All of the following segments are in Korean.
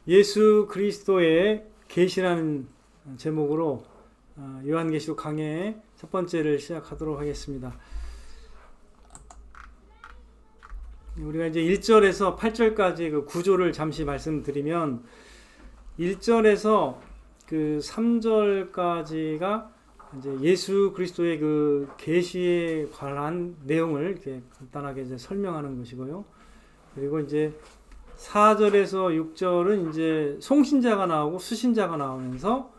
예수 그리스도의 계시라는 제목으로 요한계시록 강해 첫 번째를 시작하도록 하겠습니다. 우리가 이제 1절에서 8절까지 그 구조를 잠시 말씀드리면 1절에서 그 3절까지가 이제 예수 그리스도의 그 계시에 관한 내용을 이렇게 간단하게 이제 설명하는 것이고요. 그리고 이제 4절에서 6절은 이제 송신자가 나오고 수신자가 나오면서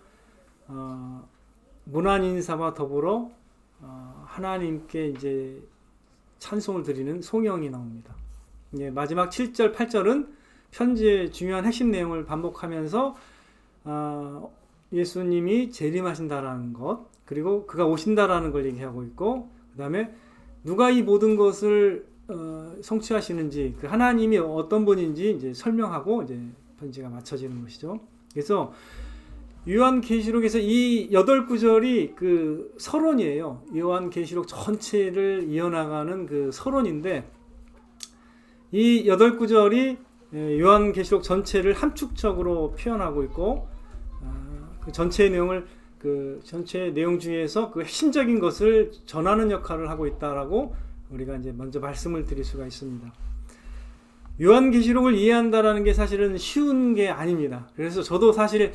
문안 인사와 더불어 하나님께 이제 찬송을 드리는 송영이 나옵니다. 예, 마지막 7절, 8절은 편지의 중요한 핵심 내용을 반복하면서 예수님이 재림하신다라는 것, 그리고 그가 오신다라는 걸 얘기하고 있고, 그 다음에 누가 이 모든 것을 성취하시는지, 그 하나님이 어떤 분인지 이제 설명하고 이제 편지가 마쳐지는 것이죠. 그래서 요한계시록에서 이 8구절이 그 서론이에요. 요한계시록 전체를 이어나가는 그 서론인데, 이 8구절이 요한계시록 전체를 함축적으로 표현하고 있고, 그 전체의 내용을 그 전체 내용 중에서 그 핵심적인 것을 전하는 역할을 하고 있다라고 우리가 이제 먼저 말씀을 드릴 수가 있습니다. 요한계시록을 이해한다라는 게 사실은 쉬운 게 아닙니다. 그래서 저도 사실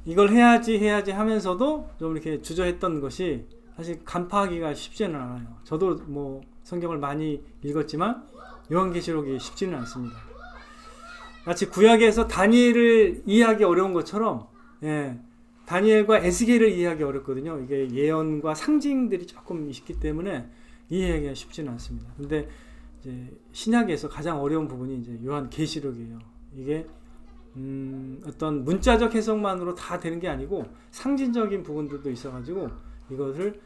이걸 해야지 하면서도 좀 이렇게 주저했던 것이 사실 간파하기가 쉽지는 않아요. 저도 뭐 성경을 많이 읽었지만 요한계시록이 쉽지는 않습니다. 마치 구약에서 다니엘을 이해하기 어려운 것처럼, 다니엘과 에스겔을 이해하기 어렵거든요. 이게 예언과 상징들이 조금 있기 때문에 이해하기가 쉽지는 않습니다. 근데 이제 신약에서 가장 어려운 부분이 이제 요한계시록이에요. 이게 어떤 문자적 해석만으로 다 되는 게 아니고 상징적인 부분들도 있어가지고 이것을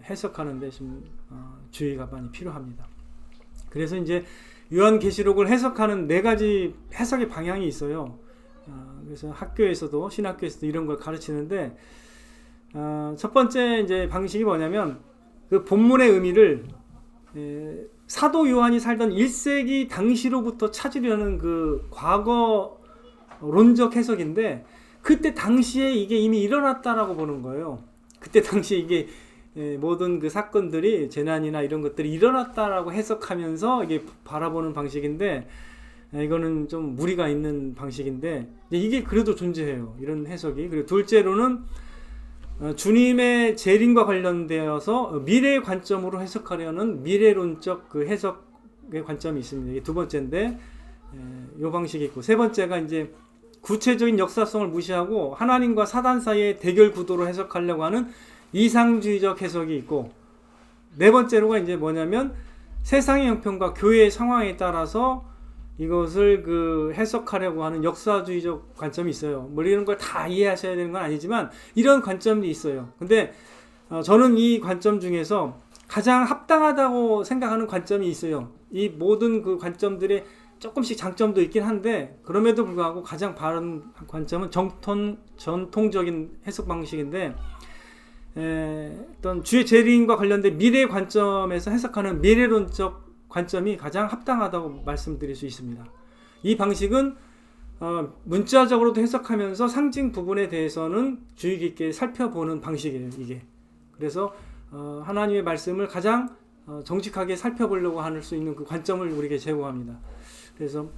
해석하는데 좀 주의가 많이 필요합니다. 그래서 이제 요한계시록을 해석하는 4가지 해석의 방향이 있어요. 그래서 학교에서도 신학교에서도 이런 걸 가르치는데, 첫 번째 이제 방식이 뭐냐면 그 본문의 의미를 사도 요한이 살던 1세기 당시로부터 찾으려는 그 과거론적 해석인데, 그때 당시에 이게 이미 일어났다라고 보는 거예요. 그때 당시에 이게 모든 그 사건들이 재난이나 이런 것들이 일어났다라고 해석하면서 이게 바라보는 방식인데, 이거는 좀 무리가 있는 방식인데 이게 그래도 존재해요. 이런 해석이. 그리고 둘째로는 주님의 재림과 관련되어서 미래의 관점으로 해석하려는 미래론적 그 해석의 관점이 있습니다. 이게 두 번째인데 이 방식이 있고, 세 번째가 이제 구체적인 역사성을 무시하고 하나님과 사단 사이의 대결 구도로 해석하려고 하는 이상주의적 해석이 있고, 네 번째로가 이제 뭐냐면 세상의 형편과 교회의 상황에 따라서 이것을 그 해석하려고 하는 역사주의적 관점이 있어요. 뭐 이런 걸 다 이해하셔야 되는 건 아니지만 이런 관점이 있어요. 근데 저는 이 관점 중에서 가장 합당하다고 생각하는 관점이 있어요. 이 모든 그 관점들의 조금씩 장점도 있긴 한데, 그럼에도 불구하고 가장 바른 관점은 전통적인 해석 방식인데, 어떤 주의 재림과 관련된 미래의 관점에서 해석하는 미래론적 관점이 가장 합당하다고 말씀드릴 수 있습니다. 이 방식은 문자적으로도 해석하면서 상징 부분에 대해서는 주의 깊게 살펴보는 방식이에요. 이게 그래서 하나님의 말씀을 가장 정직하게 살펴보려고 할 수 있는 그 관점을 우리에게 제공합니다. 그래서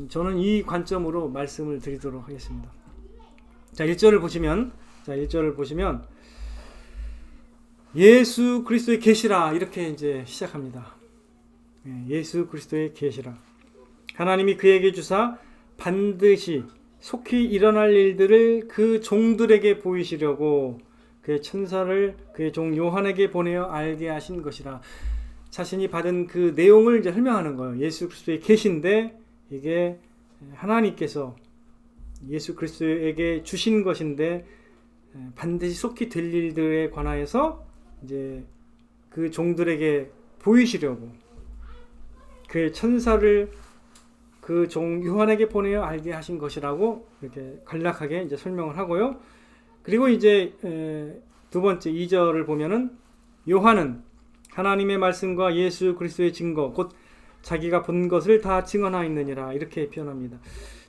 저는 이 관점으로 말씀을 드리도록 하겠습니다. 자, 1절을 보시면 예수 그리스도의 계시라 이렇게 이제 시작합니다. 예수 그리스도의 계시라. 하나님이 그에게 주사 반드시 속히 일어날 일들을 그 종들에게 보이시려고 그의 천사를 그의 종 요한에게 보내어 알게 하신 것이라. 자신이 받은 그 내용을 이제 설명하는 거예요. 예수 그리스도의 계시인데 이게 하나님께서 예수 그리스도에게 주신 것인데 반드시 속히 될 일들에 관하여서 이제 그 종들에게 보이시려고 그의 천사를 그 종 요한에게 보내어 알게 하신 것이라고 이렇게 간략하게 이제 설명을 하고요. 그리고 이제 두 번째 2절을 보면은 요한은 하나님의 말씀과 예수 그리스도의 증거 곧 자기가 본 것을 다 증언하였느니라 이렇게 표현합니다.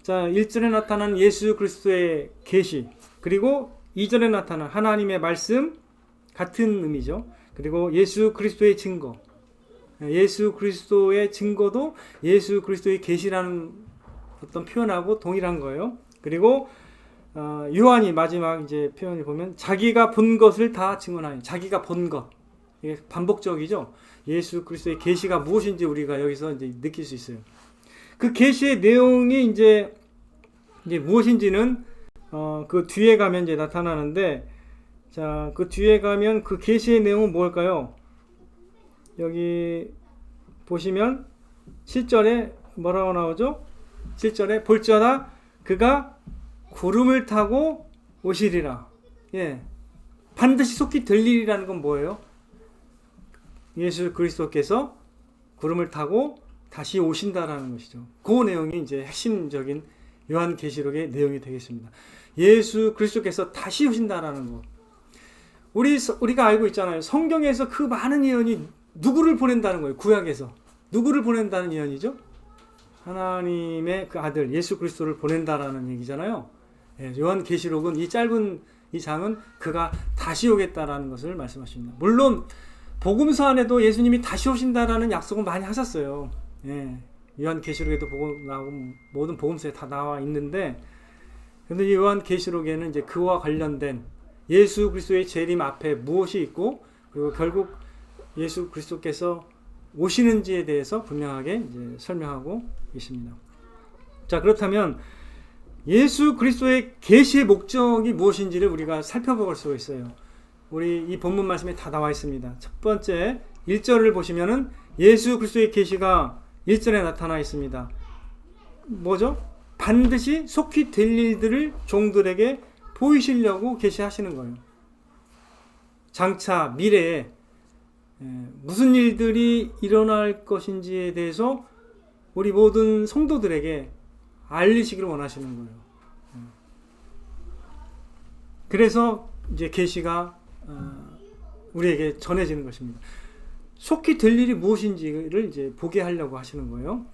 자, 1절에 나타난 예수 그리스도의 계시, 그리고 2절에 나타난 하나님의 말씀 같은 의미죠. 그리고 예수 그리스도의 증거, 예수 그리스도의 증거도 예수 그리스도의 계시라는 어떤 표현하고 동일한 거예요. 그리고 요한이 마지막 이제 표현을 보면 자기가 본 것을 다 증언하니, 자기가 본 것, 이게 반복적이죠. 예수 그리스도의 계시가 무엇인지 우리가 여기서 이제 느낄 수 있어요. 그 계시의 내용이 이제 무엇인지는 그 뒤에 가면 이제 나타나는데, 자, 그 뒤에 가면 그 계시의 내용은 뭘까요? 여기 보시면 7절에 뭐라고 나오죠? 7절에 볼지어다 그가 구름을 타고 오시리라. 예. 반드시 속히 될 일이라는 건 뭐예요? 예수 그리스도께서 구름을 타고 다시 오신다라는 것이죠. 그 내용이 이제 핵심적인 요한계시록의 내용이 되겠습니다. 예수 그리스도께서 다시 오신다라는 것. 우리가 알고 있잖아요. 성경에서 그 많은 예언이 누구를 보낸다는 거예요. 구약에서. 누구를 보낸다는 예언이죠? 하나님의 그 아들 예수 그리스도를 보낸다라는 얘기잖아요. 예, 요한계시록은 이 짧은 이 장은 그가 다시 오겠다라는 것을 말씀하십니다. 물론 복음서 안에도 예수님이 다시 오신다라는 약속은 많이 하셨어요. 예, 요한계시록에도 나오고 모든 복음서에 다 나와 있는데, 근데 이 요한계시록에는 이제 그와 관련된 예수 그리스도의 재림 앞에 무엇이 있고, 그리고 결국 예수 그리스도께서 오시는지에 대해서 분명하게 이제 설명하고 있습니다. 자, 그렇다면 예수 그리스도의 계시의 목적이 무엇인지를 우리가 살펴볼 수가 있어요. 우리 이 본문 말씀에 다 나와 있습니다. 첫 번째 1절을 보시면은 예수 그리스도의 계시가 1절에 나타나 있습니다. 뭐죠? 반드시 속히 될 일들을 종들에게 보이시려고 계시하시는 거예요. 장차 미래에 무슨 일들이 일어날 것인지에 대해서 우리 모든 성도들에게 알리시기를 원하시는 거예요. 그래서 이제 계시가 우리에게 전해지는 것입니다. 속히 될 일이 무엇인지를 이제 보게 하려고 하시는 거예요.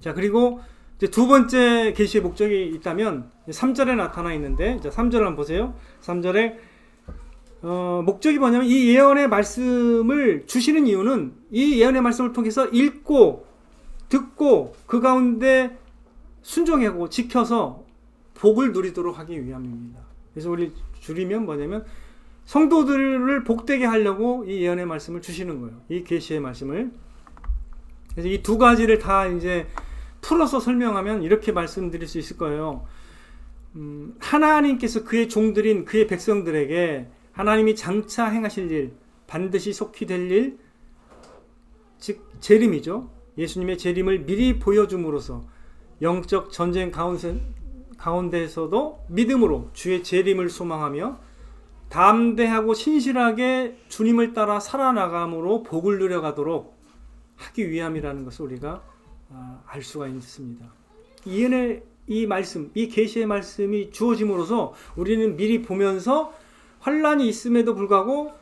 자, 그리고 이제 두 번째 계시의 목적이 있다면 3절에 나타나 있는데, 자, 3절을 한번 보세요. 3절에 목적이 뭐냐면 이 예언의 말씀을 주시는 이유는 이 예언의 말씀을 통해서 읽고 듣고 그 가운데 순종하고 지켜서 복을 누리도록 하기 위함입니다. 그래서 우리 줄이면 뭐냐면 성도들을 복되게 하려고 이 예언의 말씀을 주시는 거예요. 이 계시의 말씀을. 그래서 이 두 가지를 다 이제 풀어서 설명하면 이렇게 말씀드릴 수 있을 거예요. 하나님께서 그의 종들인 그의 백성들에게 하나님이 장차 행하실 일, 반드시 속히 될 일, 즉 재림이죠. 예수님의 재림을 미리 보여줌으로써 영적 전쟁 가운데에서도 믿음으로 주의 재림을 소망하며 담대하고 신실하게 주님을 따라 살아나감으로 복을 누려가도록 하기 위함이라는 것을 우리가 알 수가 있습니다. 이 말씀, 이 계시의 말씀이 주어짐으로써 우리는 미리 보면서 환란이 있음에도 불구하고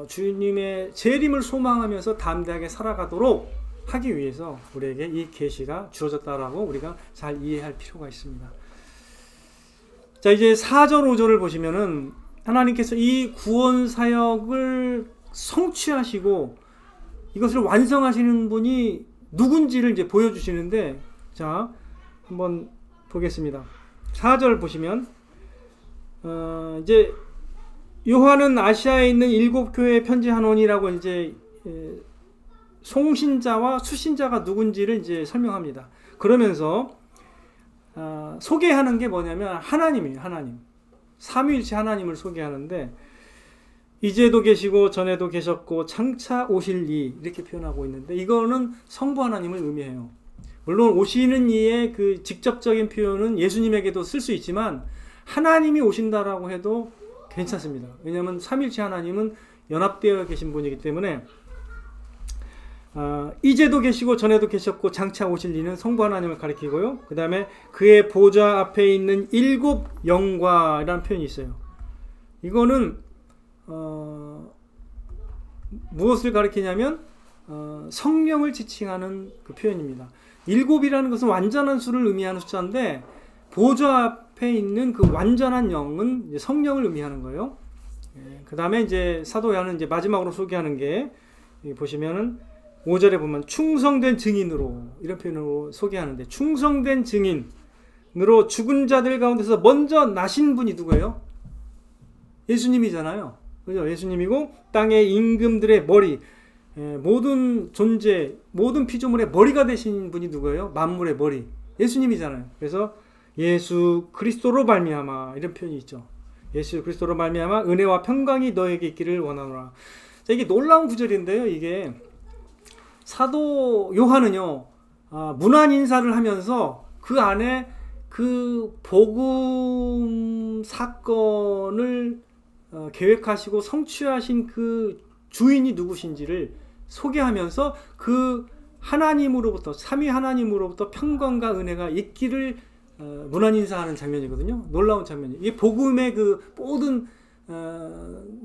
주님의 재림을 소망하면서 담대하게 살아가도록 하기 위해서 우리에게 이 계시가 주어졌다라고 우리가 잘 이해할 필요가 있습니다. 자, 이제 4절 5절을 보시면은 하나님께서 이 구원 사역을 성취하시고 이것을 완성하시는 분이 누군지를 이제 보여주시는데, 자, 한번 보겠습니다. 4절 보시면 이제 요한은 아시아에 있는 7교회에 편지하노니라고 이제 송신자와 수신자가 누군지를 이제 설명합니다. 그러면서 소개하는 게 뭐냐면 하나님이에요. 하나님. 삼위일체 하나님을 소개하는데, 이제도 계시고 전에도 계셨고 장차 오실 이, 이렇게 표현하고 있는데, 이거는 성부 하나님을 의미해요. 물론 오시는 이의 그 직접적인 표현은 예수님에게도 쓸 수 있지만 하나님이 오신다라고 해도 괜찮습니다. 왜냐하면 삼위일체 하나님은 연합되어 계신 분이기 때문에 이제도 계시고 전에도 계셨고 장차 오실 이는 성부 하나님을 가리키고요. 그 다음에 그의 보좌 앞에 있는 7 영과라는 표현이 있어요. 이거는 무엇을 가리키냐면 성령을 지칭하는 그 표현입니다. 7이라는 것은 완전한 수를 의미하는 숫자인데 보좌 앞에 있는 그 완전한 영은 이제 성령을 의미하는 거예요. 그 다음에 이제 사도 요한은 이제 마지막으로 소개하는 게 보시면은 5절에 보면 충성된 증인으로 이런 표현으로 소개하는데, 충성된 증인으로 죽은 자들 가운데서 먼저 나신 분이 누구예요? 예수님이잖아요. 그죠? 예수님이고 땅의 임금들의 머리, 모든 존재, 모든 피조물의 머리가 되신 분이 누구예요? 만물의 머리, 예수님이잖아요. 그래서 예수 그리스도로 말미암아 이런 표현이 있죠. 예수 그리스도로 말미암아 은혜와 평강이 너에게 있기를 원하노라. 자, 이게 놀라운 구절인데요. 이게 사도 요한은요, 문안 인사를 하면서 그 안에 그 복음 사건을 계획하시고 성취하신 그 주인이 누구신지를 소개하면서 그 하나님으로부터, 삼위 하나님으로부터 평강과 은혜가 있기를 문안 인사하는 장면이거든요. 놀라운 장면이에요. 이게 복음의 그 모든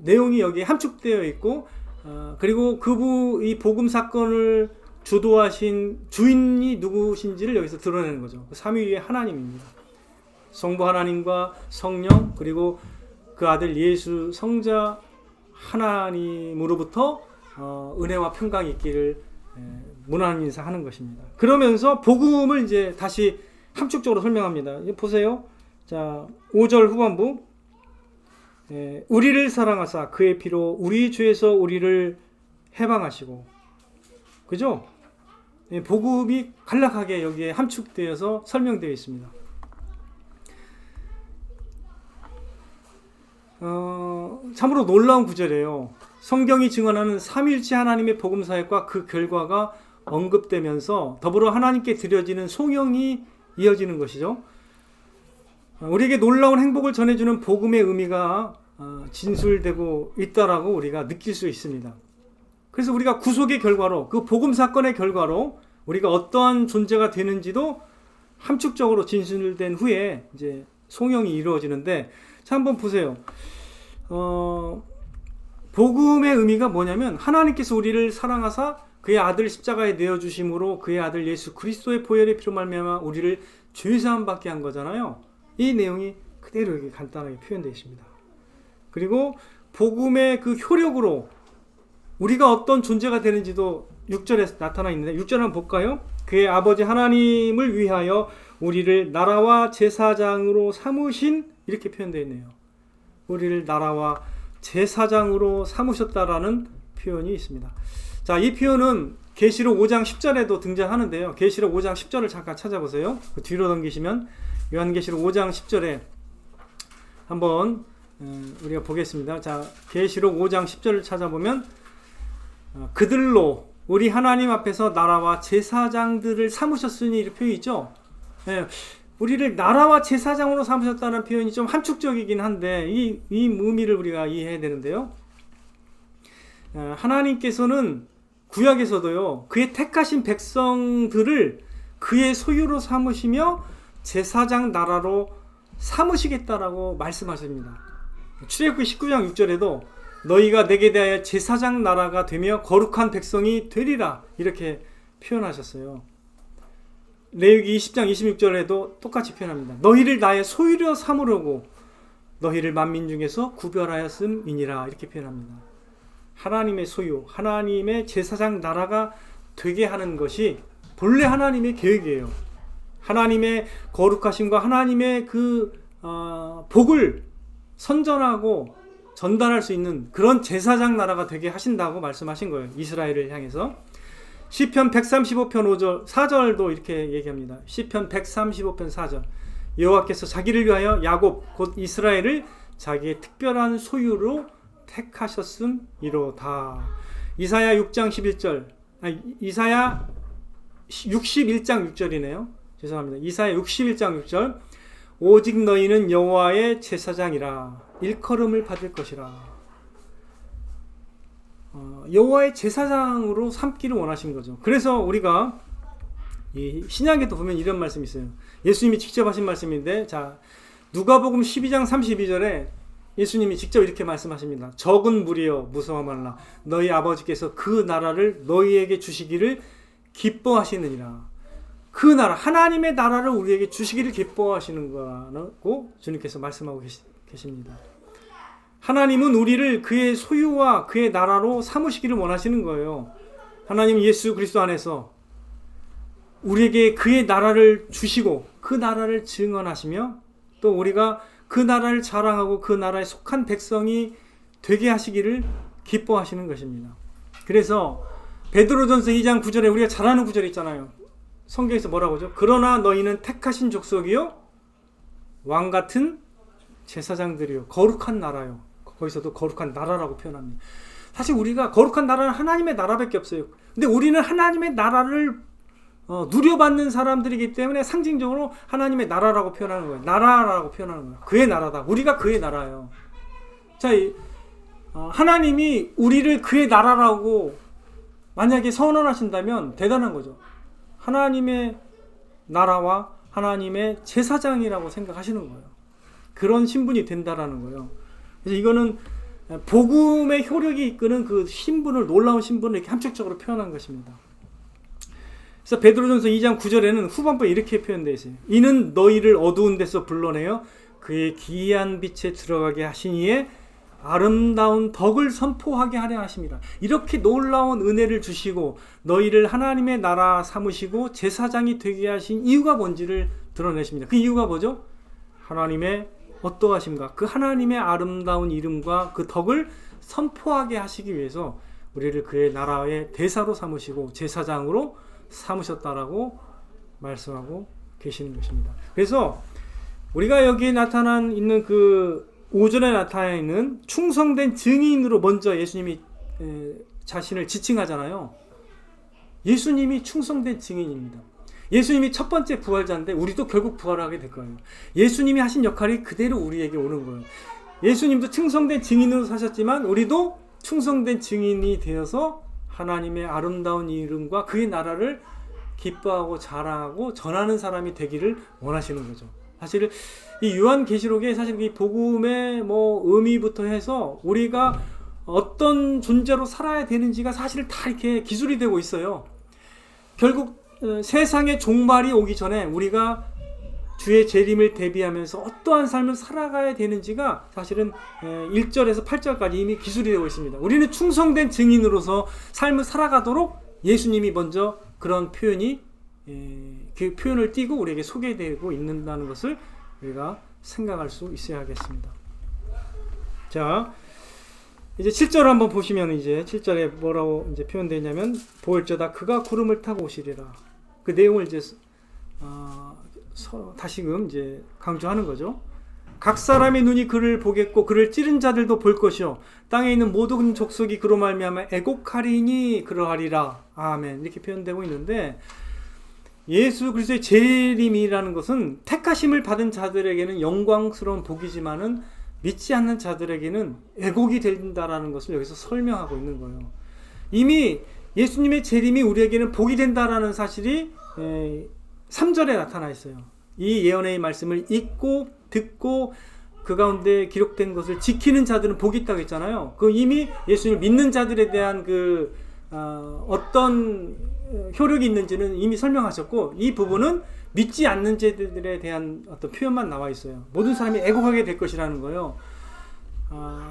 내용이 여기에 함축되어 있고, 그리고 이 복음 사건을 주도하신 주인이 누구신지를 여기서 드러내는 거죠. 삼위의 하나님입니다. 성부 하나님과 성령, 그리고 그 아들 예수 성자 하나님으로부터 은혜와 평강이 있기를 문안 인사하는 것입니다. 그러면서 복음을 이제 다시 함축적으로 설명합니다. 보세요. 자, 5절 후반부. 우리를 사랑하사 그의 피로 우리 죄에서 우리를 해방하시고, 그죠? 복음이 간략하게 여기에 함축되어서 설명되어 있습니다. 참으로 놀라운 구절이에요. 성경이 증언하는 삼위일체 하나님의 복음 사역과 그 결과가 언급되면서 더불어 하나님께 드려지는 송영이 이어지는 것이죠. 우리에게 놀라운 행복을 전해주는 복음의 의미가 진술되고 있다라고 우리가 느낄 수 있습니다. 그래서 우리가 구속의 결과로, 그 복음 사건의 결과로 우리가 어떠한 존재가 되는지도 함축적으로 진술된 후에 이제 송영이 이루어지는데, 자, 한번 보세요. 복음의 의미가 뭐냐면, 하나님께서 우리를 사랑하사 그의 아들 십자가에 내어주심으로 그의 아들 예수 그리스도의 보혈의 피로 말미암아 우리를 죄사함 받게 한 거잖아요. 이 내용이 그대로 여기 간단하게 표현되어 있습니다. 그리고 복음의 그 효력으로 우리가 어떤 존재가 되는지도 6절에 나타나 있는데, 6절 한번 볼까요? 그의 아버지 하나님을 위하여 우리를 나라와 제사장으로 삼으신, 이렇게 표현되어 있네요. 우리를 나라와 제사장으로 삼으셨다라는 표현이 있습니다. 자, 이 표현은 계시록 5장 10절에도 등장하는데요. 계시록 5장 10절을 잠깐 찾아보세요. 그 뒤로 넘기시면 요한계시록 5장 10절에 한번 우리가 보겠습니다. 자, 계시록 5장 10절을 찾아보면 그들로 우리 하나님 앞에서 나라와 제사장들을 삼으셨으니, 이렇게 표현이 있죠. 네, 우리를 나라와 제사장으로 삼으셨다는 표현이 좀 함축적이긴 한데 이 의미를 우리가 이해해야 되는데요. 하나님께서는 구약에서도요, 그의 택하신 백성들을 그의 소유로 삼으시며 제사장 나라로 삼으시겠다라고 말씀하십니다. 출애굽기 19장 6절에도 너희가 내게 대하여 제사장 나라가 되며 거룩한 백성이 되리라, 이렇게 표현하셨어요. 레위기 20장 26절에도 똑같이 표현합니다. 너희를 나의 소유로 삼으려고 너희를 만민 중에서 구별하였음이니라, 이렇게 표현합니다. 하나님의 소유, 하나님의 제사장 나라가 되게 하는 것이 본래 하나님의 계획이에요. 하나님의 거룩하심과 하나님의 그 복을 선전하고 전달할 수 있는 그런 제사장 나라가 되게 하신다고 말씀하신 거예요. 이스라엘을 향해서. 시편 135편 5절 4절도 이렇게 얘기합니다. 시편 135편 4절. 여호와께서 자기를 위하여 야곱 곧 이스라엘을 자기의 특별한 소유로 택하셨음이로다. 이사야 6장 11절. 이사야 61장 6절이네요. 죄송합니다. 이사야 61장 6절. 오직 너희는 여호와의 제사장이라 일컬음을 받을 것이라. 여호와의 제사장으로 삼기를 원하신 거죠. 그래서 우리가 이 신약에도 보면 이런 말씀이 있어요. 예수님이 직접 하신 말씀인데, 자, 누가복음 12장 32절에 예수님이 직접 이렇게 말씀하십니다. 적은 무리여 무서워 말라. 너희 아버지께서 그 나라를 너희에게 주시기를 기뻐하시느니라. 그 나라, 하나님의 나라를 우리에게 주시기를 기뻐하시는 거라고 주님께서 말씀하고 계십니다. 하나님은 우리를 그의 소유와 그의 나라로 삼으시기를 원하시는 거예요. 하나님 예수 그리스도 안에서 우리에게 그의 나라를 주시고 그 나라를 증언하시며 또 우리가 그 나라를 자랑하고 그 나라에 속한 백성이 되게 하시기를 기뻐하시는 것입니다. 그래서 베드로전서 2장 9절에 우리가 잘 아는 구절이 있잖아요. 성경에서 뭐라고 하죠? 그러나 너희는 택하신 족속이요 왕같은 제사장들이요 거룩한 나라요. 거기서도 거룩한 나라라고 표현합니다. 사실 우리가 거룩한 나라는 하나님의 나라밖에 없어요. 근데 우리는 하나님의 나라를 누려받는 사람들이기 때문에 상징적으로 하나님의 나라라고 표현하는 거예요. 나라라고 표현하는 거예요. 그의 나라다. 우리가 그의 나라예요. 자, 하나님이 우리를 그의 나라라고 만약에 선언하신다면 대단한 거죠. 하나님의 나라와 하나님의 제사장이라고 생각하시는 거예요. 그런 신분이 된다라는 거예요. 그래서 이거는 복음의 효력이 이끄는 그 신분을, 놀라운 신분을 이렇게 함축적으로 표현한 것입니다. 그래서 베드로전서 2장 9절에는 후반부에 이렇게 표현되어 있어요. 이는 너희를 어두운 데서 불러내어 그의 기이한 빛에 들어가게 하신 이에 아름다운 덕을 선포하게 하려 하십니다. 이렇게 놀라운 은혜를 주시고 너희를 하나님의 나라 삼으시고 제사장이 되게 하신 이유가 뭔지를 드러내십니다. 그 이유가 뭐죠? 하나님의 어떠하심과 그 하나님의 아름다운 이름과 그 덕을 선포하게 하시기 위해서 우리를 그의 나라의 대사로 삼으시고 제사장으로 삼으셨다라고 말씀하고 계시는 것입니다. 그래서 우리가 여기에 있는 그 5절에 나타나 있는 충성된 증인으로 먼저 예수님이 자신을 지칭하잖아요. 예수님이 충성된 증인입니다. 예수님이 첫 번째 부활자인데 우리도 결국 부활하게 될 거예요. 예수님이 하신 역할이 그대로 우리에게 오는 거예요. 예수님도 충성된 증인으로 사셨지만 우리도 충성된 증인이 되어서 하나님의 아름다운 이름과 그의 나라를 기뻐하고 자랑하고 전하는 사람이 되기를 원하시는 거죠. 사실 이 요한계시록에 사실 이 복음의 의미부터 해서 우리가 어떤 존재로 살아야 되는지가 사실 다 이렇게 기술이 되고 있어요. 결국 세상의 종말이 오기 전에 우리가 주의 재림을 대비하면서 어떠한 삶을 살아가야 되는지가 사실은 1절에서 8절까지 이미 기술이 되고 있습니다. 우리는 충성된 증인으로서 삶을 살아가도록 예수님이 먼저 그런 표현이 그 표현을 띠고 우리에게 소개되고 있는다는 것을 우리가 생각할 수 있어야 하겠습니다. 자, 이제 7절 한번 보시면 이제 7절에 뭐라고 이제 표현되어 있냐면 보일저다 그가 구름을 타고 오시리라. 그 내용을 이제 다시금 이제 강조하는 거죠. 각 사람의 눈이 그를 보겠고 그를 찌른 자들도 볼 것이요 땅에 있는 모든 족속이 그로 말미암아 애곡하리니 그러하리라. 아멘. 이렇게 표현되고 있는데 예수 그리스도의 재림이라는 것은 택하심을 받은 자들에게는 영광스러운 복이지만은 믿지 않는 자들에게는 애곡이 된다라는 것을 여기서 설명하고 있는 거예요. 이미 예수님의 재림이 우리에게는 복이 된다라는 사실이 3절에 나타나 있어요. 이 예언의 말씀을 읽고 듣고 그 가운데 기록된 것을 지키는 자들은 복이 있다고 했잖아요. 그 이미 예수님을 믿는 자들에 대한 어떤 효력이 있는지는 이미 설명하셨고 이 부분은 믿지 않는 자들에 대한 어떤 표현만 나와 있어요. 모든 사람이 애곡하게 될 것이라는 거예요.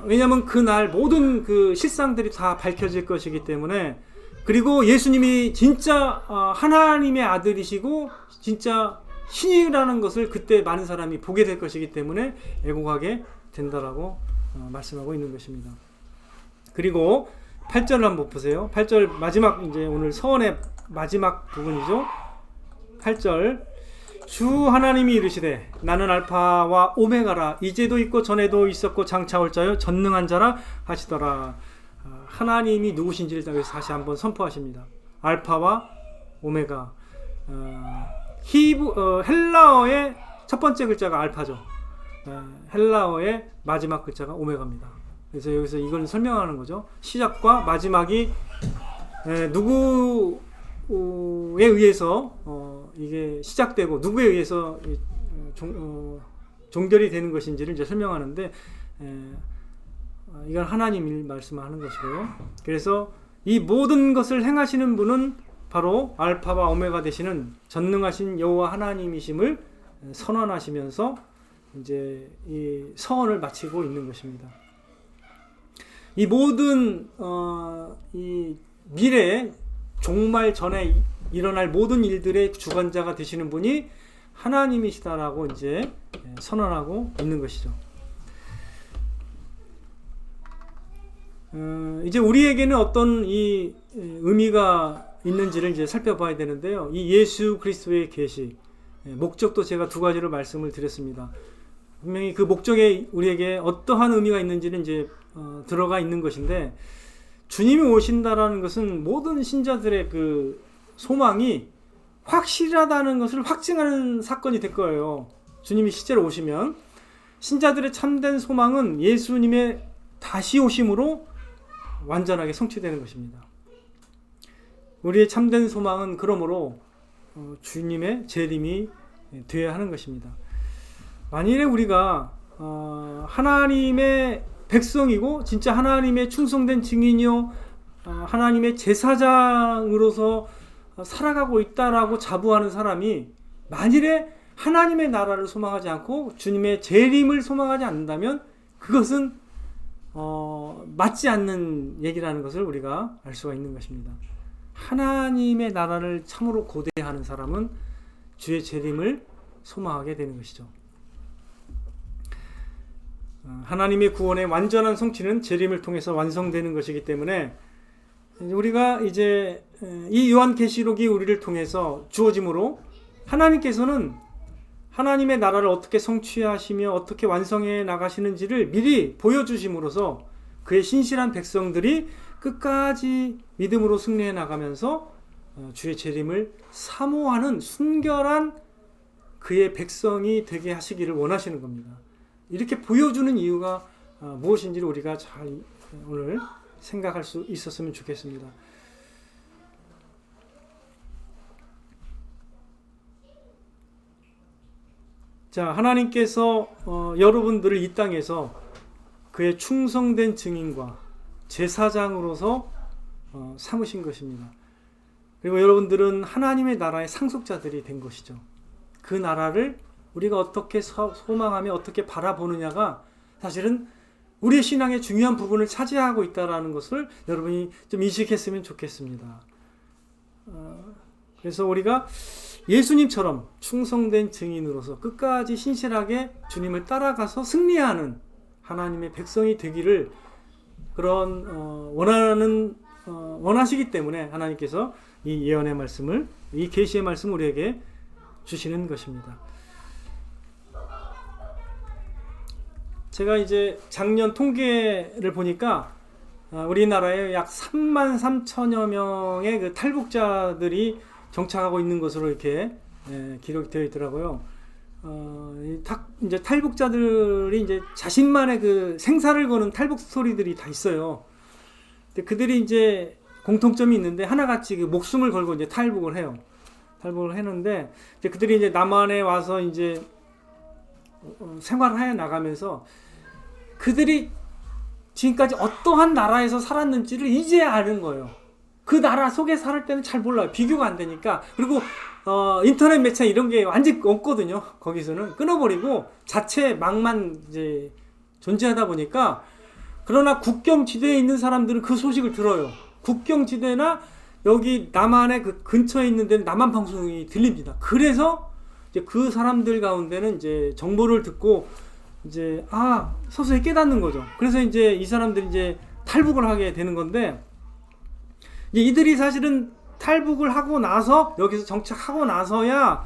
왜냐하면 그날 모든 그 실상들이 다 밝혀질 것이기 때문에 그리고 예수님이 진짜 하나님의 아들이시고 진짜 신이라는 것을 그때 많은 사람이 보게 될 것이기 때문에 애곡하게 된다라고 말씀하고 있는 것입니다. 그리고 8절을 한번 보세요. 8절 마지막 이제 오늘 서원의 마지막 부분이죠. 8절 주 하나님이 이르시되 나는 알파와 오메가라 이제도 있고 전에도 있었고 장차 올 자요 전능한 자라 하시더라. 하나님이 누구신지를 다시 한번 선포하십니다. 알파와 오메가. 헬라어의 첫 번째 글자가 알파죠. 헬라어의 마지막 글자가 오메가입니다. 그래서 여기서 이걸 설명하는 거죠. 시작과 마지막이 누구에 의해서 이게 시작되고 누구에 의해서 종결이 되는 것인지를 이제 설명하는데 이건 하나님이 말씀하는 것이고요. 그래서 이 모든 것을 행하시는 분은 바로 알파와 오메가 되시는 전능하신 여호와 하나님이심을 선언하시면서 이제 이 서언을 마치고 있는 것입니다. 이 모든 이 미래에 종말 전에 일어날 모든 일들의 주관자가 되시는 분이 하나님이시다라고 이제 선언하고 있는 것이죠. 이제 우리에게는 어떤 이 의미가 있는지를 이제 살펴봐야 되는데요. 이 예수 그리스도의 계시, 목적도 제가 두 가지로 말씀을 드렸습니다. 분명히 그 목적에 우리에게 어떠한 의미가 있는지는 이제 들어가 있는 것인데, 주님이 오신다라는 것은 모든 신자들의 그 소망이 확실하다는 것을 확증하는 사건이 될 거예요. 주님이 실제로 오시면 신자들의 참된 소망은 예수님의 다시 오심으로 완전하게 성취되는 것입니다. 우리의 참된 소망은 그러므로 주님의 재림이 되어야 하는 것입니다. 만일에 우리가 하나님의 백성이고 진짜 하나님의 충성된 증인이요 하나님의 제사장으로서 살아가고 있다라고 자부하는 사람이 만일에 하나님의 나라를 소망하지 않고 주님의 재림을 소망하지 않는다면 그것은 맞지 않는 얘기라는 것을 우리가 알 수가 있는 것입니다. 하나님의 나라를 참으로 고대하는 사람은 주의 재림을 소망하게 되는 것이죠. 하나님의 구원의 완전한 성취는 재림을 통해서 완성되는 것이기 때문에 우리가 이제 이 요한계시록이 우리를 통해서 주어짐으로 하나님께서는 하나님의 나라를 어떻게 성취하시며 어떻게 완성해 나가시는지를 미리 보여주심으로써 그의 신실한 백성들이 끝까지 믿음으로 승리해 나가면서 주의 재림을 사모하는 순결한 그의 백성이 되게 하시기를 원하시는 겁니다. 이렇게 보여주는 이유가 무엇인지를 우리가 잘 오늘 생각할 수 있었으면 좋겠습니다. 자, 하나님께서 여러분들을 이 땅에서 그의 충성된 증인과 제사장으로서 삼으신 것입니다. 그리고 여러분들은 하나님의 나라의 상속자들이 된 것이죠. 그 나라를 우리가 어떻게 소망하며 어떻게 바라보느냐가 사실은 우리의 신앙의 중요한 부분을 차지하고 있다는 것을 여러분이 좀 인식했으면 좋겠습니다. 그래서 우리가 예수님처럼 충성된 증인으로서 끝까지 신실하게 주님을 따라가서 승리하는 하나님의 백성이 되기를 그런 원하시기 때문에 하나님께서 이 예언의 말씀을, 이 계시의 말씀을 우리에게 주시는 것입니다. 제가 이제 작년 통계를 보니까 우리나라에 약 33,000여 명의 그 탈북자들이 정착하고 있는 것으로 이렇게 기록되어 있더라고요. 이제 탈북자들이 이제 자신만의 그 생사를 거는 탈북 스토리들이 다 있어요. 근데 그들이 이제 공통점이 있는데 하나같이 그 목숨을 걸고 이제 탈북을 해요. 탈북을 했는데 이제 그들이 이제 남한에 와서 이제 생활을 해 나가면서 그들이 지금까지 어떠한 나라에서 살았는지를 이제 아는 거예요. 그 나라 속에 살 때는 잘 몰라요. 비교가 안 되니까. 그리고 인터넷 매체 이런 게 완전히 없거든요. 거기서는 끊어버리고 자체 망만 이제 존재하다 보니까. 그러나 국경지대에 있는 사람들은 그 소식을 들어요. 국경지대나 여기 남한의 그 근처에 있는 데는 남한 방송이 들립니다. 그래서 이제 그 사람들 가운데는 이제 정보를 듣고 이제 서서히 깨닫는 거죠. 그래서 이제 이 사람들이 이제 탈북을 하게 되는 건데, 이제 이들이 사실은 탈북을 하고 나서 여기서 정착하고 나서야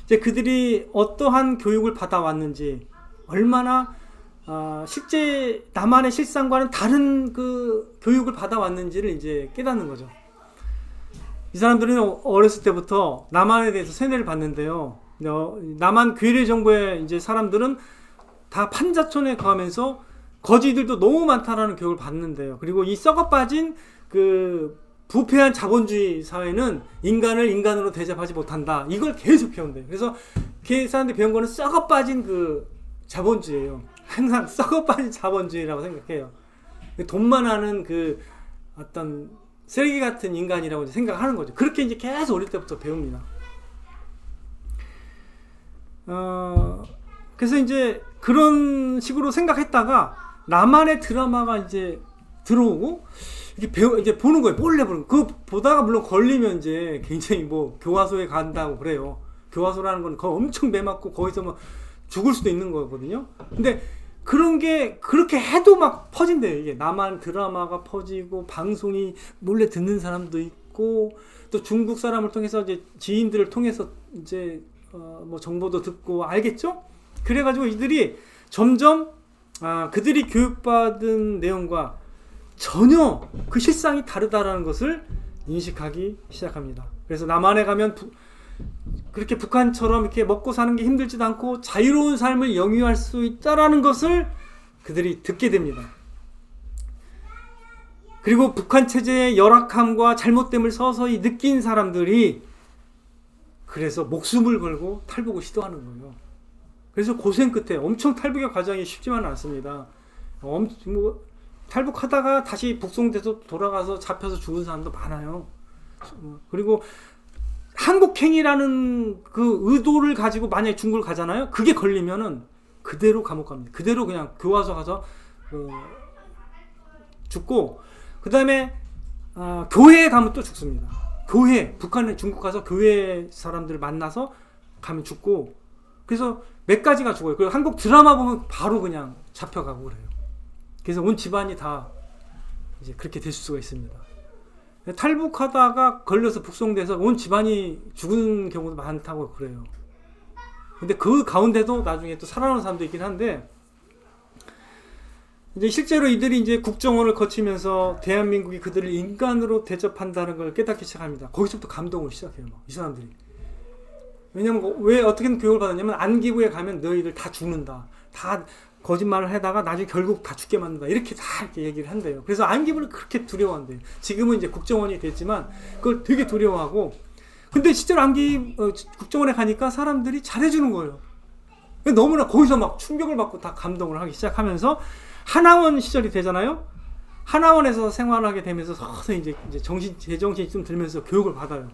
이제 그들이 어떠한 교육을 받아왔는지, 얼마나 실제 남한의 실상과는 다른 그 교육을 받아왔는지를 이제 깨닫는 거죠. 이 사람들은 어렸을 때부터 남한에 대해서 세뇌를 받는데요. 남한 괴뢰 정부의 이제 사람들은 다 판자촌에 거하면서 거지들도 너무 많다라는 교육을 받는데요. 그리고 이 썩어 빠진 그 부패한 자본주의 사회는 인간을 인간으로 대접하지 못한다. 이걸 계속 배운대요. 그래서 그 사람들이 배운 거는 썩어 빠진 그 자본주의예요. 항상 썩어빠진 자본주의라고 생각해요. 돈만 하는 그 어떤 쓰레기 같은 인간이라고 생각하는 거죠. 그렇게 이제 계속 어릴 때부터 배웁니다. 그래서 이제 그런 식으로 생각했다가 나만의 드라마가 이제 들어오고 이제 보는 거예요. 몰래 보는 거. 그거 보다가 물론 걸리면 이제 굉장히 뭐 교화소에 간다고 그래요. 교화소라는 건 거기 엄청 매맞고 거기서 뭐 죽을 수도 있는 거거든요. 근데 그런 게 그렇게 해도 막 퍼진대요. 이게 나만 드라마가 퍼지고 방송이 몰래 듣는 사람도 있고 또 중국 사람을 통해서 이제 지인들을 통해서 이제 뭐 정보도 듣고 알겠죠? 그래가지고 이들이 점점 그들이 교육받은 내용과 전혀 그 실상이 다르다라는 것을 인식하기 시작합니다. 그래서 남한에 가면 그렇게 북한처럼 이렇게 먹고 사는 게 힘들지도 않고 자유로운 삶을 영위할 수 있다라는 것을 그들이 듣게 됩니다. 그리고 북한 체제의 열악함과 잘못됨을 서서히 느낀 사람들이 그래서 목숨을 걸고 탈북을 시도하는 거예요. 그래서 고생 끝에 엄청 탈북의 과정이 쉽지만은 않습니다. 탈북하다가 다시 북송돼서 돌아가서 잡혀서 죽은 사람도 많아요. 그리고 한국행이라는 그 의도를 가지고 만약에 중국을 가잖아요. 그게 걸리면은 그대로 감옥 갑니다. 그대로 그냥 교화소 가서 죽고 그 다음에 교회에 가면 또 죽습니다. 교회, 북한에 중국 가서 교회 사람들 만나서 가면 죽고 그래서 몇 가지가 죽어요. 그리고 한국 드라마 보면 바로 그냥 잡혀가고 그래요. 그래서 온 집안이 다 이제 그렇게 될 수가 있습니다. 탈북하다가 걸려서 북송돼서 온 집안이 죽은 경우도 많다고 그래요. 근데 그 가운데도 나중에 또 살아나는 사람도 있긴 한데 이제 실제로 이들이 이제 국정원을 거치면서 대한민국이 그들을 인간으로 대접한다는 걸 깨닫기 시작합니다. 거기서부터 감동을 시작해요. 이 사람들이. 왜냐면 왜 어떻게 교육을 받았냐면 안기부에 가면 너희들 다 죽는다. 다 거짓말을 하다가 나중에 결국 다 죽게 만든다. 이렇게 다 이렇게 얘기를 한대요. 그래서 안기부를 그렇게 두려워한대요. 지금은 이제 국정원이 됐지만 그걸 되게 두려워하고 근데 실제로 국정원에 가니까 사람들이 잘해주는 거예요. 너무나 거기서 막 충격을 받고 다 감동을 하기 시작하면서 하나원 시절이 되잖아요. 하나원에서 생활하게 되면서 서서히 이제 제정신이 좀 들면서 교육을 받아요.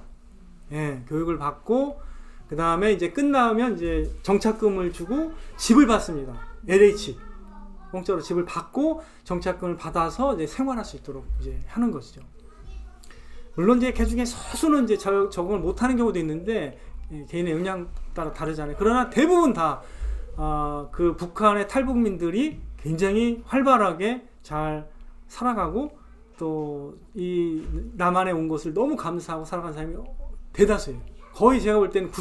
예, 교육을 받고 그 다음에 이제 끝나면 이제 정착금을 주고 집을 받습니다. LH 공짜로 집을 받고 정착금을 받아서 이제 생활할 수 있도록 이제 하는 것이죠. 물론 이제 그 중에 소수는 이제 적응을 못하는 경우도 있는데 개인의 역량 따라 다르잖아요. 그러나 대부분 다 그 북한의 탈북민들이 굉장히 활발하게 잘 살아가고 또 이 남한에 온 것을 너무 감사하고 살아가는 사람이 대다수예요. 거의 제가 볼 때는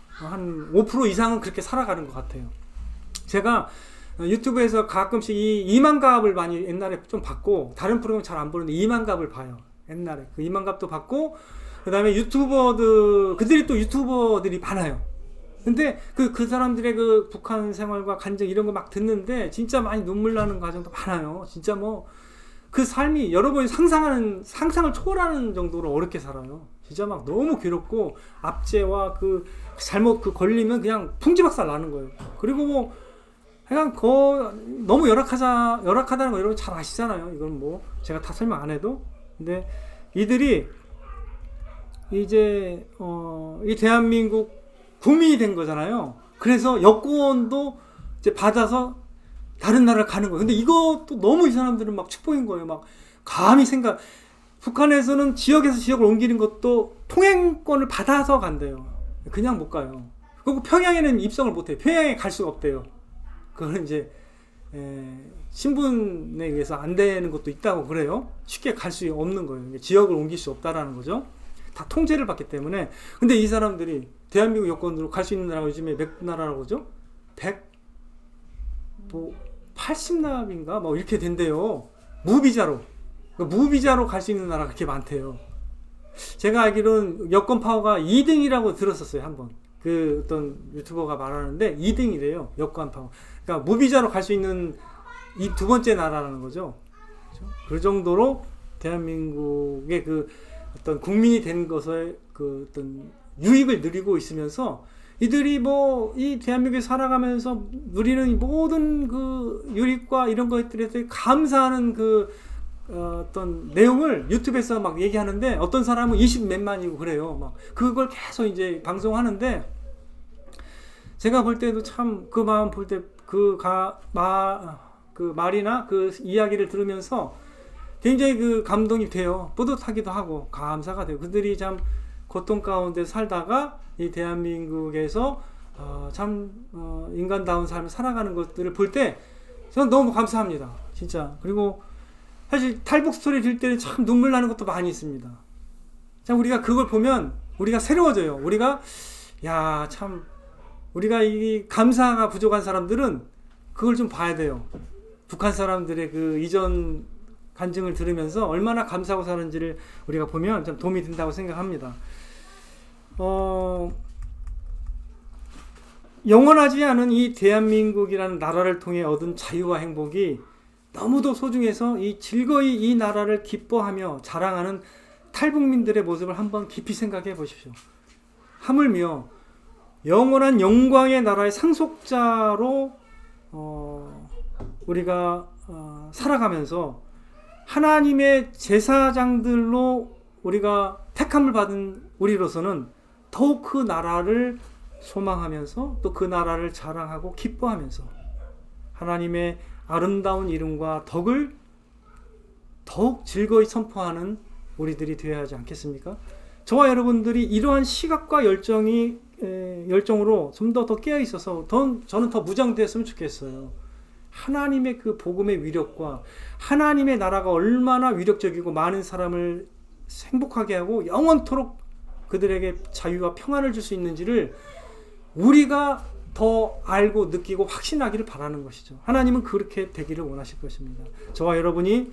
한 5% 이상은 그렇게 살아가는 것 같아요. 제가 유튜브에서 가끔씩 이 이만갑을 많이 옛날에 좀 봤고 다른 프로그램 잘 안 보는데 이만갑을 봐요. 옛날에 그 이만갑도 봤고 그 다음에 그들이 또 유튜버들이 많아요. 근데 그 사람들의 그 북한 생활과 간증 이런 거 막 듣는데 진짜 많이 눈물 나는 과정도 많아요. 진짜 뭐 그 삶이 여러분이 상상을 초월하는 정도로 어렵게 살아요. 진짜 막 너무 괴롭고 압제와 잘못 걸리면 그냥 풍지박살 나는 거예요. 그리고 뭐 그냥 너무 열악하다는 거 여러분 잘 아시잖아요. 이건 뭐 제가 다 설명 안 해도. 근데 이들이 이제 이 대한민국 국민이 된 거잖아요. 그래서 여권도 이제 받아서 다른 나라를 가는 거예요. 근데 이것도 너무 이 사람들은 막 축복인 거예요. 막 감히 북한에서는 지역에서 지역을 옮기는 것도 통행권을 받아서 간대요. 그냥 못 가요. 그리고 평양에는 입성을 못 해요. 평양에 갈 수가 없대요. 그거는 이제 신분에 의해서 안 되는 것도 있다고 그래요. 쉽게 갈 수 없는 거예요. 지역을 옮길 수 없다라는 거죠. 다 통제를 받기 때문에. 근데 이 사람들이 대한민국 여권으로 갈 수 있는 나라가 요즘에 몇 나라라고 그러죠? 80나라인가? 뭐 이렇게 된대요. 무비자로 갈 수 있는 나라가 그렇게 많대요. 제가 알기로는 여권 파워가 2등이라고 들었었어요, 한번. 그 어떤 유튜버가 말하는데 2등이래요, 여권 파워. 그러니까 무비자로 갈 수 있는 이 두 번째 나라라는 거죠. 그렇죠? 그 정도로 대한민국의 그 어떤 국민이 된 것의 그 어떤 유익을 누리고 있으면서 이들이 뭐 이 대한민국에 살아가면서 누리는 모든 그 유익과 이런 것들에 대해 감사하는 그 어떤 내용을 유튜브에서 막 얘기하는데, 어떤 사람은 20몇만이고 그래요. 막 그걸 계속 이제 방송하는데, 제가 볼 때도 참 그 마음 볼 때 그 말이나 그 이야기를 들으면서 굉장히 그 감동이 돼요. 뿌듯하기도 하고 감사가 돼요. 그들이 참 고통 가운데 살다가 이 대한민국에서 인간다운 삶을 살아가는 것들을 볼 때 저는 너무 감사합니다. 진짜. 그리고 사실 탈북 스토리 들 때는 참 눈물 나는 것도 많이 있습니다. 참 우리가 그걸 보면 우리가 새로워져요. 우리가 우리가 이 감사가 부족한 사람들은 그걸 좀 봐야 돼요. 북한 사람들의 그 이전 간증을 들으면서 얼마나 감사하고 사는지를 우리가 보면 좀 도움이 된다고 생각합니다. 영원하지 않은 이 대한민국이라는 나라를 통해 얻은 자유와 행복이 너무도 소중해서 즐거이 이 나라를 기뻐하며 자랑하는 탈북민들의 모습을 한번 깊이 생각해 보십시오. 하물며 영원한 영광의 나라의 상속자로 우리가 살아가면서 하나님의 제사장들로 우리가 택함을 받은 우리로서는 더욱 그 나라를 소망하면서 또 그 나라를 자랑하고 기뻐하면서 하나님의 아름다운 이름과 덕을 더욱 즐거이 선포하는 우리들이 되어야 하지 않겠습니까? 저와 여러분들이 이러한 시각과 열정으로 좀 더 깨어 있어서 저는 더 무장되었으면 좋겠어요. 하나님의 그 복음의 위력과 하나님의 나라가 얼마나 위력적이고 많은 사람을 행복하게 하고 영원토록 그들에게 자유와 평안을 줄 수 있는지를 우리가 더 알고 느끼고 확신하기를 바라는 것이죠. 하나님은 그렇게 되기를 원하실 것입니다. 저와 여러분이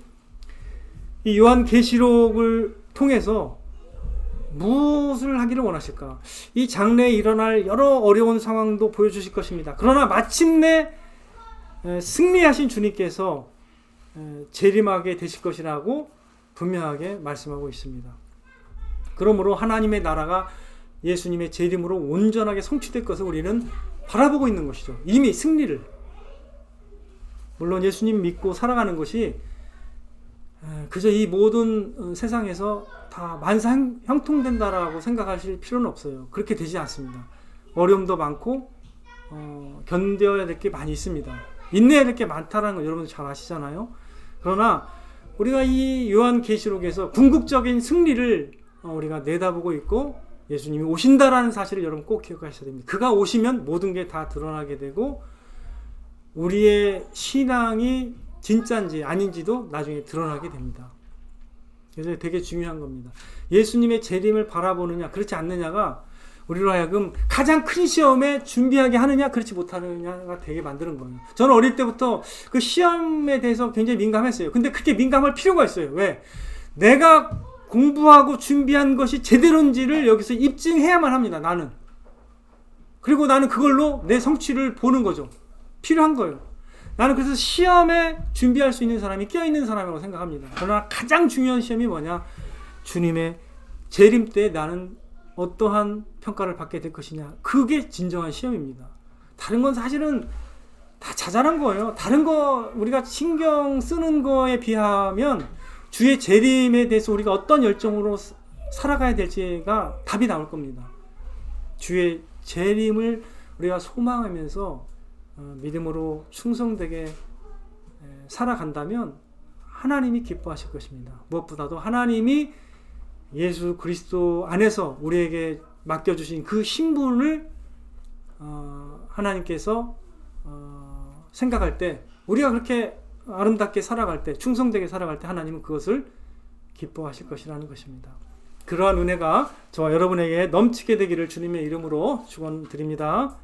이 요한계시록을 통해서 무엇을 하기를 원하실까? 이 장래에 일어날 여러 어려운 상황도 보여주실 것입니다. 그러나 마침내 승리하신 주님께서 재림하게 되실 것이라고 분명하게 말씀하고 있습니다. 그러므로 하나님의 나라가 예수님의 재림으로 온전하게 성취될 것을 우리는 바라보고 있는 것이죠. 이미 승리를. 물론 예수님 믿고 살아가는 것이 그저 이 모든 세상에서 다 만사형통된다라고 생각하실 필요는 없어요. 그렇게 되지 않습니다. 어려움도 많고 견뎌야 될 게 많이 있습니다. 인내해야 될 게 많다는 거 여러분 잘 아시잖아요. 그러나 우리가 이 요한계시록에서 궁극적인 승리를 우리가 내다보고 있고 예수님이 오신다라는 사실을 여러분 꼭 기억하셔야 됩니다. 그가 오시면 모든 게 다 드러나게 되고 우리의 신앙이 진짜인지 아닌지도 나중에 드러나게 됩니다. 그래서 되게 중요한 겁니다. 예수님의 재림을 바라보느냐 그렇지 않느냐가 우리로 하여금 가장 큰 시험에 준비하게 하느냐 그렇지 못하느냐가 되게 만드는 거예요. 저는 어릴 때부터 그 시험에 대해서 굉장히 민감했어요. 근데 그렇게 민감할 필요가 있어요. 왜? 내가 공부하고 준비한 것이 제대로인지를 여기서 입증해야만 합니다. 나는. 그리고 나는 그걸로 내 성취를 보는 거죠. 필요한 거예요. 나는 그래서 시험에 준비할 수 있는 사람이 껴있는 사람이라고 생각합니다. 그러나 가장 중요한 시험이 뭐냐? 주님의 재림 때 나는 어떠한 평가를 받게 될 것이냐. 그게 진정한 시험입니다. 다른 건 사실은 다 자잘한 거예요. 다른 거 우리가 신경 쓰는 거에 비하면 주의 재림에 대해서 우리가 어떤 열정으로 살아가야 될지가 답이 나올 겁니다. 주의 재림을 우리가 소망하면서 믿음으로 충성되게 살아간다면 하나님이 기뻐하실 것입니다. 무엇보다도 하나님이 예수 그리스도 안에서 우리에게 맡겨주신 그 신분을 하나님께서 생각할 때 우리가 그렇게 아름답게 살아갈 때 충성되게 살아갈 때 하나님은 그것을 기뻐하실 것이라는 것입니다. 그러한 은혜가 저와 여러분에게 넘치게 되기를 주님의 이름으로 축원드립니다.